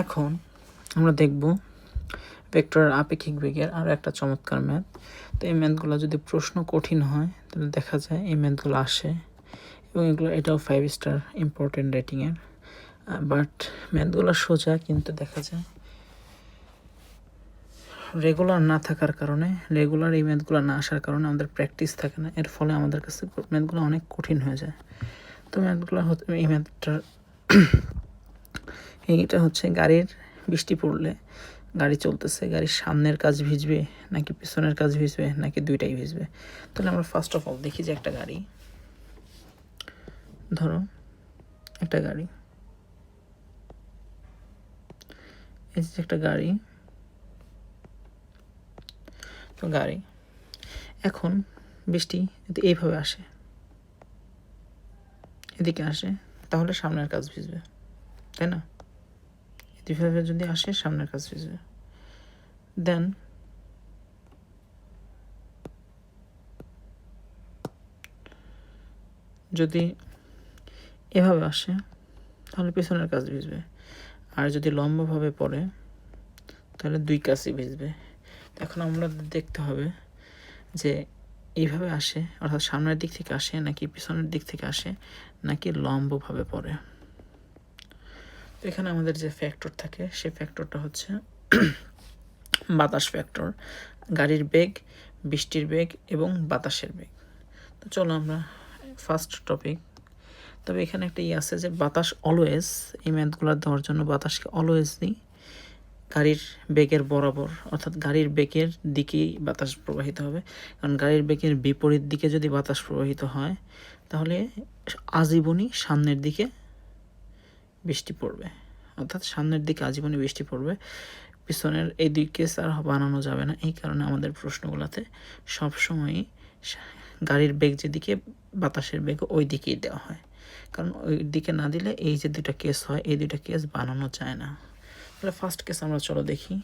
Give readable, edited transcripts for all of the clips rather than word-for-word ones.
এখন আমরা দেখব ভেক্টরের আপেক্ষিক বেগের আরও একটা চমৎকার ম্যাথ। তো এই ম্যাথগুলো যদি প্রশ্ন কঠিন হয় তাহলে দেখা যায় এই ম্যাথগুলো আসে, এবং এটাও 5 স্টার ইম্পর্টেন্ট রেটিংয়ের। বাট ম্যাথগুলো সোজা, কিন্তু দেখা যায় রেগুলার না থাকার কারণে, রেগুলার এই ম্যাথগুলো না আসার কারণে আমাদের প্র্যাকটিস থাকে না, এর ফলে আমাদের কাছে ম্যাথগুলো অনেক কঠিন হয়ে যায়। তো ম্যাথগুলো এই ম্যাথটার এইটা হচ্ছে গাড়ির বৃষ্টি পড়লে গাড়ি চলতেছে, গাড়ির সামনের কাজ ভিজবে নাকি পিছনের কাজ ভিজবে নাকি দুইটাই ভিজবে। তাহলে আমরা ফার্স্ট অফ অল দেখি যে একটা গাড়ি, ধরো একটা গাড়ি, এই যে একটা গাড়ি, তো গাড়ি এখন বৃষ্টি যদি এইভাবে আসে, এদিকে আসে, তাহলে সামনের কাজ ভিজবে, তাই না? এদিকে যদি আসে সামনের কাজ ভিজবে। দেন যদি এভাবে আসে তাহলে পেছনের কাজ ভিজবে, আর যদি লম্বভাবে পড়ে তাহলে দুই কাজই ভিজবে। এখন আমরা দেখতে হবে যে এইভাবে আসে, অর্থাৎ সামনের দিক থেকে আসে নাকি পিছনের দিক থেকে আসে নাকি লম্বভাবে পড়ে। তো এখানে আমাদের যে ফ্যাক্টর থাকে সেই ফ্যাক্টরটা হচ্ছে বাতাস ফ্যাক্টর, গাড়ির বেগ, বৃষ্টির বেগ এবং বাতাসের বেগ। তো চলো আমরা ফার্স্ট টপিক। তবে এখানে একটা আছে যে বাতাস অলওয়েজ, এই ম্যাথগুলো দেওয়ার জন্য বাতাসকে অলওয়েজ দিই গাড়ির বেগের বরাবর, অর্থাৎ গাড়ির বেগের দিকেই বাতাস প্রবাহিত হবে। কারণ গাড়ির বেগের বিপরীত দিকে যদি বাতাস প্রবাহিত হয় তাহলে আজীবনই সামনের দিকে বৃষ্টি পড়বে, অর্থাৎ সামনের দিকে আজীবনই বৃষ্টি পড়বে, পিছনের এই দুই কেস আর বানানো যাবে না। এই কারণে আমাদের প্রশ্নগুলোতে সবসময়ই গাড়ির বেগ যেদিকে বাতাসের বেগ ওই দিকেই দেওয়া হয়, কারণ ওই দিকে না দিলে এই যে দুইটা কেস হয় এই দুইটা কেস বানানো যায় না। তাহলে ফার্স্ট কেস আমরা চলো দেখি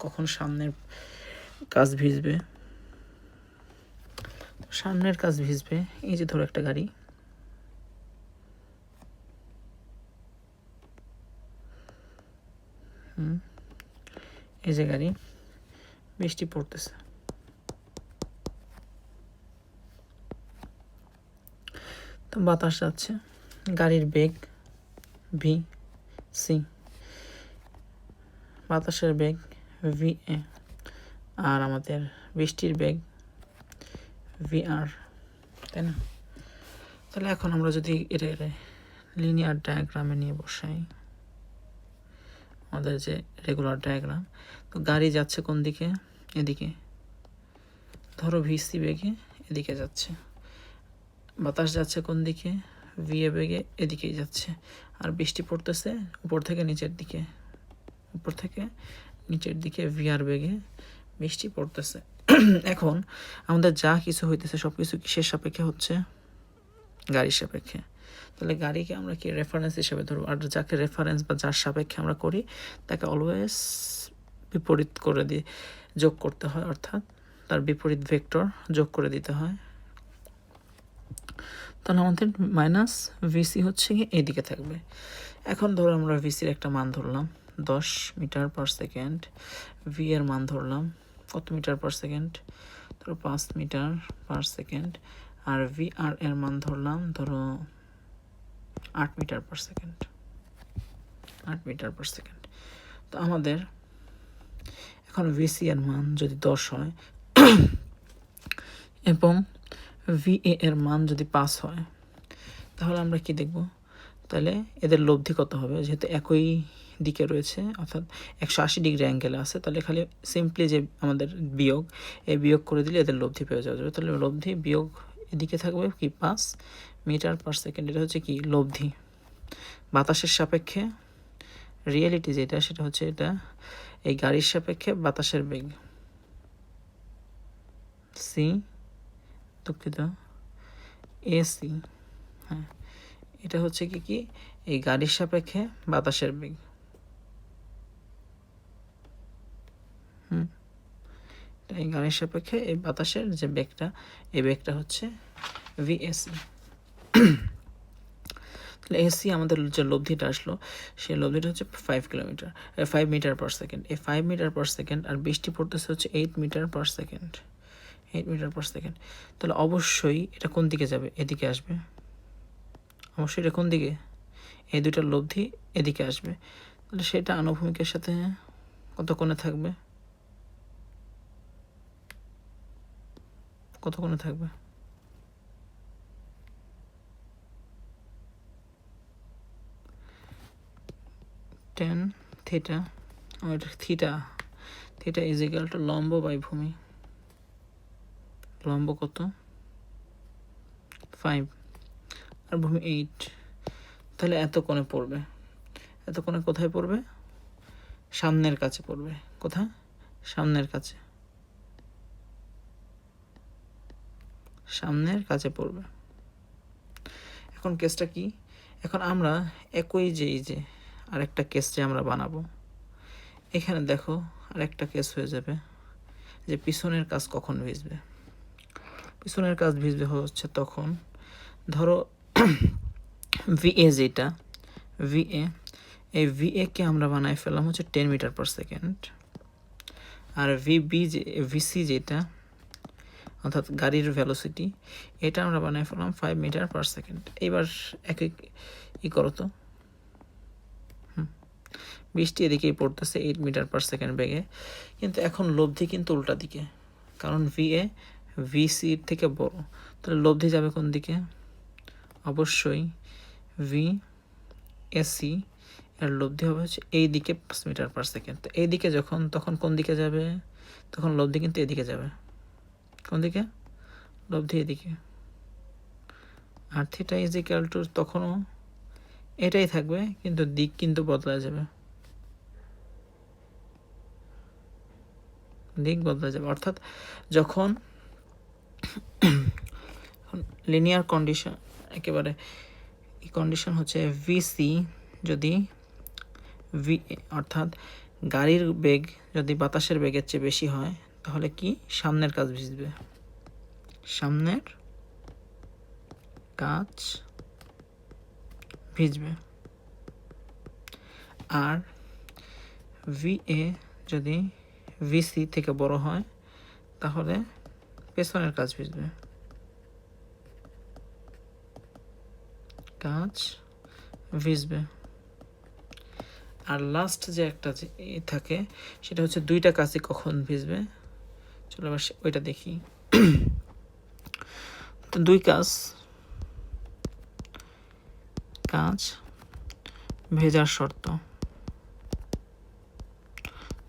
কখন সামনের কাজ ভিজবে। সামনের কাজ ভিজবে, এই যে ধরো একটা গাড়ি, এই যে গাড়ি, বৃষ্টি পড়তেছে, তো বাতাস যাচ্ছে, গাড়ির বেগ ভি সি, বাতাসের বেগ ভি এ, আর আমাদের বৃষ্টির বেগ ভি আর, তাই না? তাহলে এখন আমরা যদি এটা লিনিয়ার ডায়াগ্রামে নিয়ে বসাই, আমাদের যে রেগুলার ডায়াগ্রাম, তো গাড়ি যাচ্ছে কোন দিকে? এদিকে, ধরো ভিসি বেগে এদিকে যাচ্ছে, বাতাস যাচ্ছে কোন দিকে? ভিএ বেগে এদিকেই যাচ্ছে, আর বৃষ্টি পড়তেছে উপর থেকে নিচের দিকে, উপর থেকে নিচের দিকে ভিআর বেগে বৃষ্টি পড়তেছে। এখন আমাদের যা কিছু হইতেছে সব কিছু কিসের সাপেক্ষে হচ্ছে? গাড়ির সাপেক্ষে। তাহলে গাড়িকে আমরা কি রেফারেন্স হিসেবে ধরবো, আর যাকে রেফারেন্স বা যার সাপেক্ষে আমরা করি তাকে অলওয়েজ বিপরীত করে দিয়ে যোগ করতে হয়, অর্থাৎ তার বিপরীত ভেক্টর যোগ করে দিতে হয়। তাহলে আমাদের মাইনাস ভিসি হচ্ছে কি এইদিকে থাকবে। এখন ধরো আমরা ভিসির একটা মান ধরলাম 10 মিটার পার সেকেন্ড, ভি এর মান ধরলাম কত মিটার পার সেকেন্ড? ধরো 5 মিটার পার সেকেন্ড, আর ভি আর এর মান ধরলাম ধরো 8 metre per second, 8 metre per second. তো আমাদের এখন ভিসি এর মান যদি 10 হয় এবং ভিএ এর মান যদি 5 হয়, তাহলে আমরা কি দেখব? তাহলে এদের লব্ধি কত হবে? যেহেতু একই দিকে রয়েছে, অর্থাৎ 180 ডিগ্রি অ্যাঙ্গেলে আছে, তাহলে খালি সিম্পলি যে আমাদের বিয়োগ, এই বিয়োগ করে দিলে এদের লব্ধি পেয়ে যাওয়া যাবে। তাহলে লব্ধি বিয়োগ এদিকে থাকবে কি 5 মিটার পার সেকেন্ড, এটা হচ্ছে কি লব্ধি। বাতাসের সাপেক্ষে রিয়েলিটি যেটা, সেটা হচ্ছে এটা এই গাড়ির সাপেক্ষে বাতাসের বেগ সি, দুঃখিত এসি, হ্যাঁ এটা হচ্ছে কি এই গাড়ির সাপেক্ষে বাতাসের বেগ। এই গাড়ির সাপেক্ষে এই বাতাসের যে বেগটা, এই বেগটা হচ্ছে ভিএসি। এসি আমাদের যে লব্ধিটা আসলো সেই লব্ধিটা হচ্ছে 5 মিটার পার সেকেন্ড। এই 5 মিটার পার সেকেন্ড আর বৃষ্টি পড়তেছে হচ্ছে 8 metre per second, 8 metre per second. তাহলে অবশ্যই এটা কোন দিকে যাবে? এদিকে আসবে। অবশ্যই এটা কোন দিকে? এই দুটার লব্ধি এদিকে আসবে। তাহলে সেটা আনুভূমিকের সাথে কত কোণে থাকবে? কত কোণে থাকবে? Tan theta, theta theta is equal to লম্ব বাই ভূমি। লম্ব কত? 5 আর ভূমি 8। তাহলে এত কোণে পড়বে। এত কোণে কোথায় পড়বে? সামনের কাছে পড়বে। কোথায়? সামনের কাছে, সামনের কাছে পড়বে। এখন কেসটা কি? এখন আমরা একই যে আরেকটা কেস যে আমরা বানাবো, এখানে দেখো আরেকটা কেস হয়ে যাবে যে পিছনের কাজ কখন ভিজবে। পিছনের কাজ ভিজবে হচ্ছে তখন, ধরো ভিএ যেটা ভিএ, এই ভিএ কে আমরা বানাই ফেললাম হচ্ছে 10 মিটার পার সেকেন্ড, আর ভিসি যেটা অর্থাৎ গাড়ির ভেলোসিটি, এটা আমরা বানাই ফেললাম 5 মিটার পার সেকেন্ড। এবার ই করো তো, বৃষ্টি এদিকেই পড়তেছে 8 মিটার পার সেকেন্ড বেগে, কিন্তু এখন লব্ধি কিন্তু উল্টা দিকে, কারণ ভিএ ভিসির থেকে বড়। তাহলে লব্ধি যাবে কোন দিকে? অবশ্যই ভি এসি এর লব্ধি হবে হচ্ছে এই দিকে 5 মিটার পার সেকেন্ড। তো এই দিকে যখন, তখন কোন দিকে যাবে? তখন লব্ধি কিন্তু এদিকে যাবে। কোন দিকে? লব্ধি এদিকে। আর থিটা ইজ ইকুয়াল টু তখনও এটাই থাকবে, কিন্তু দিক কিন্তু বদলা যাবে, দিক বদলা যাবে। অর্থাৎ যখন লিনিয়ার কন্ডিশন, একেবারে এই কন্ডিশন হচ্ছে ভিসি যদি ভি, অর্থাৎ গাড়ির বেগ যদি বাতাসের বেগের চেয়ে বেশি হয়, তাহলে কি? সামনের কাজ ভিজবে, সামনের কাজ ভিজবে। আর ভিএ যদি ভিসি থেকে বড় হয়, তাহলে পেছনের কাজ ভিজবে, কাজ ভিজবে। আর লাস্ট যে একটা যে থাকে সেটা হচ্ছে দুইটা কাজই কখন ভিজবে। চলো এবার ওইটা দেখি। তো দুই কাজ ভেজার শর্ত,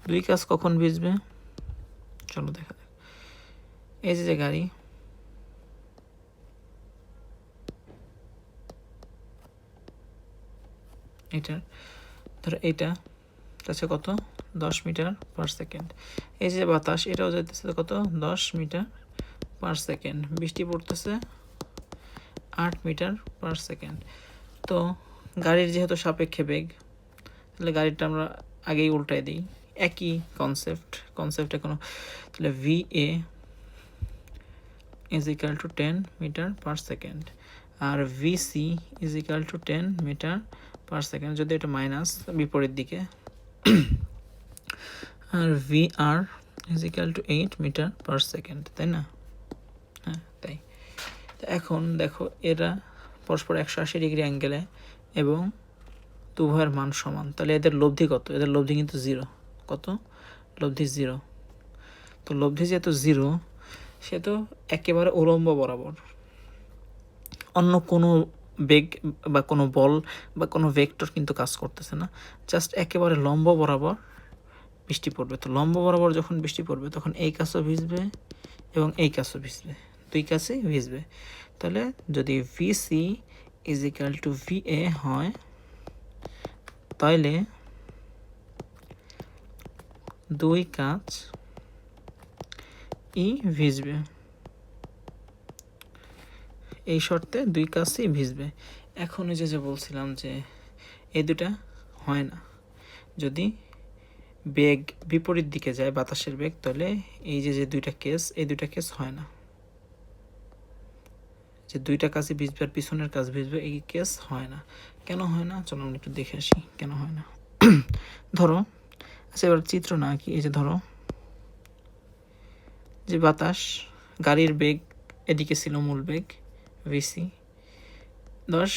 দুই কাজ কখন ভিজবে চলো দেখা যাক। এই যে গাড়ি, এটা ধরো এইটা যাচ্ছে কত? 10 মিটার পার সেকেন্ড। এই যে বাতাস, এটাও যেতেছে কত? 10 মিটার পার সেকেন্ড। বৃষ্টি পড়তেছে 8 মিটার পার সেকেন্ড। তো গাড়ির যেহেতু সাপেক্ষে বেগ, তাহলে গাড়িটা আমরা আগেই উল্টাই দিই, একই কনসেপ্ট এখনো। তাহলে VA is equal to 10 metre per second, আর VC is equal to 10 metre per second, যদি এটা মাইনাস বিপরীত দিকে, আর VR is equal to 8 metre per second, তাই না? হ্যাঁ তাই। এখন দেখো এরা পরস্পর 180 ডিগ্রি অ্যাঙ্গেলে এবং উভয়ের মান সমান, তাহলে এদের লব্ধি কত? এদের লব্ধি কিন্তু 0। কত? লব্ধি 0। তো লব্ধি যেহেতু 0, সে তো একেবারে উলম্ব বরাবর, অন্য কোনো বেগ বা কোনো বল বা কোনো ভেক্টর কিন্তু কাজ করতেছে না, জাস্ট একেবারে লম্ব বরাবর বৃষ্টি পড়বে। তো লম্ব বরাবর যখন বৃষ্টি পড়বে, তখন এই কাজও ভিজবে এবং এই কাজও ভিজবে, দুই কাজই ভিজবে। তাহলে যদি VC is equal to VA হয়, তাহলে দুই কাজ ই ভিজবে, এই শর্তে দুই কাজই ভিজবে। এখন এই যে বলছিলাম যে এই দুটা হয় না, যদি বেগ বিপরীত দিকে যায় বাতাসের বেগ, তাহলে এই যে দুইটা কেস, এই দুইটা কেস হয় না। যে দুইটা কাজই ভিজবে আর পিছনের কাজ ভিজবে, এই কেস হয় না। কেন হয় না চলো আমরা একটু দেখে আসি কেন হয় না। ধরো আচ্ছা এবার চিত্র না কি, এই যে ধরো যে বাতাস, গাড়ির বেগ এদিকে ছিল মূল বেগ ভিসি 10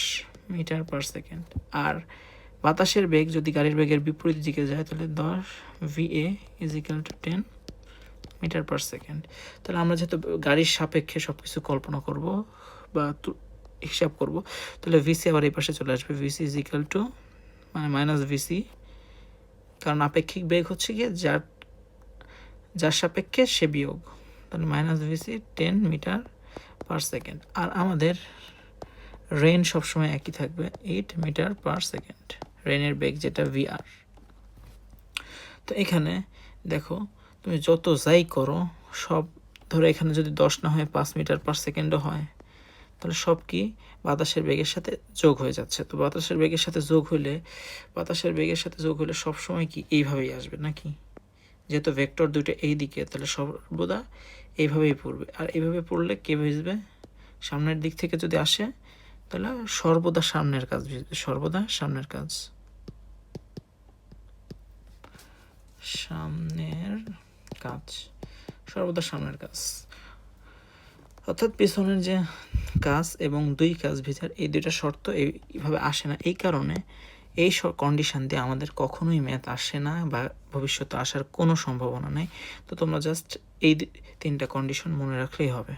মিটার পার সেকেন্ড, আর বাতাসের বেগ যদি গাড়ির বেগের বিপরীত দিকে যায় তাহলে 10 VA = 10 মিটার পার সেকেন্ড। তাহলে আমরা যেহেতু গাড়ির সাপেক্ষে সব কিছু কল্পনা করব বা হিসাব করব, তাহলে ভিসি আবার এই পাশে চলে আসবে, ভিসি = মানে মাইনাস ভিসি, কারণ আপেক্ষিক বেগ হচ্ছে গিয়ে যার সাপেক্ষে সে বিয়োগ, তাহলে minus VC 10 metre per second. আর আমাদের রেন সবসময় একই থাকবে 8 মিটার পার সেকেন্ড, রেনের বেগ যেটা VR। তো এখানে দেখো তুমি যত যাই করো সব, ধরো এখানে যদি 10 না হয় 5 মিটার পার সেকেন্ডও হয়, তাহলে সব কি বাতাসের বেগের সাথে যোগ হয়ে যাচ্ছে। তো বাতাসের বেগের সাথে যোগ হলে সবসময় কি এইভাবেই আসবে নাকি, যেহেতু ভেক্টর দুইটা এই দিকে, তাহলে সর্বদা এইভাবেই পড়বে। আর এইভাবে পড়লে কে ভিজবে, সামনের দিক থেকে যদি আসে তাহলে সর্বদা সামনের কাজ ভিজবে, সর্বদা সামনের কাজ, সর্বদা সামনের কাজ। অর্থাৎ পিছনের যে কাজ এবং দুই কাজ ভিজার এই দুইটা শর্ত এইভাবে আসে না। এই কারণে এই কন্ডিশন দিয়ে আমাদের কখনোই ম্যাথ আসে না বা ভবিষ্যতে আসার কোনো সম্ভাবনা নেই। তো তোমরা জাস্ট এই 3টা কন্ডিশন মনে রাখলেই হবে।